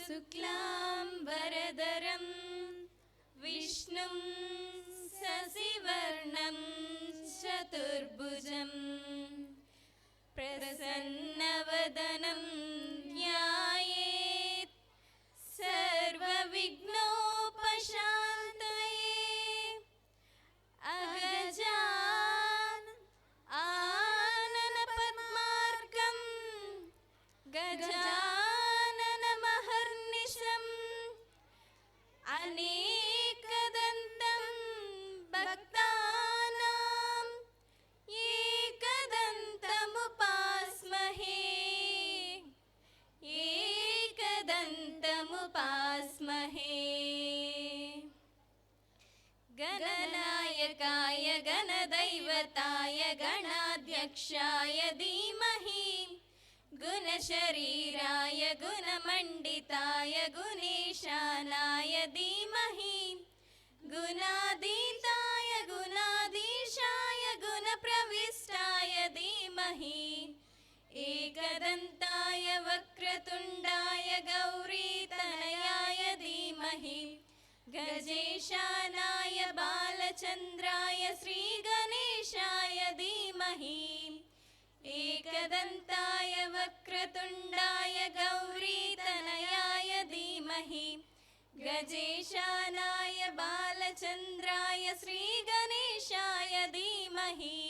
शुक्लाम्बरधरं विष्णुं शशिवर्णं चतुर्भुजं प्रसन्नवदनं ध्यायेत् सर्वविघ्नोपशान्तये आननपद्मार्कं गजाननमहर्निशम् अनेकदन्तं भक्तानां एकदन्तमुपास्महे गणनायकाय गणदैवताय गणाध्यक्षाय धीमहि गुणशरीराय गुणमण्डिताय गुणेशानाय धीमहि गुणातीताय गुणाधीशाय गुणप्रविष्टाय धीमहि एकदन्ताय वक्रतुण्डाय गौरीतनयाय धीमहि गजेशानाय बालचन्द्राय श्रीगणेशाय धीमहि एकदन्ताय वक्रतुण्डाय गौरीतनयाय धीमहि गजेशानाय बालचन्द्राय श्रीगणेशाय धीमहि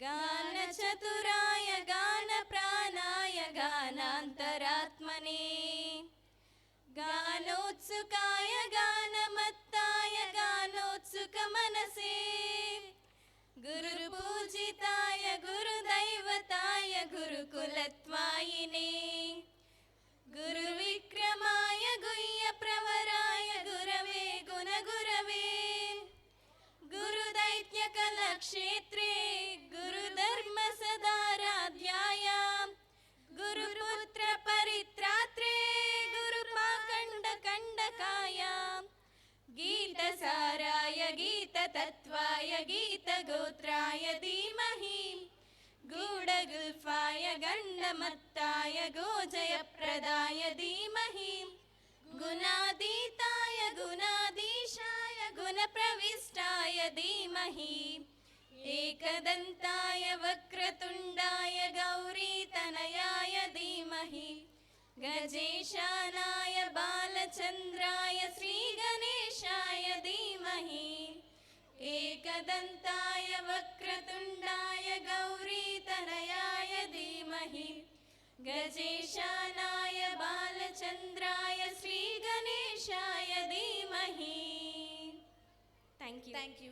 गानचतुराय गानप्राणाय गानान्तरात्मने गानोत्सुकाय गानमत्ताय गानोत्सुकमनसे गुरुपूजिताय गुरुदैवताय गुरुकुलत्वायिने गुरुविक्रमाय गुह्यप्रवराय गुरवे गुणगुरवे गुरुदैत्यकलक्षेत्रे गुरुधर्मसदाराध्याय गुरुपुत्रपरित्रात्रे गुरुपाखण्डकण्डकाय गीतसाराय गीततत्त्वाय गीतगोत्राय धीमहि गूढगुल्फाय गण्डमत्ताय गोजयप्रदाय धीमहि गुणातीताय गुणाधीशाय गुणप्रविष्टाय धीमहि एकदन्ताय वक्रतुण्डाय गौरीतनयाय धीमहि गजेशानाय बालचन्द्राय श्रीगणेशाय धीमहि एकदन्ताय वक्रतुण्डाय गौरीतनयाय धीमहि गजेशानाय बालचन्द्राय श्रीगणेशाय धीमहि। Thank you.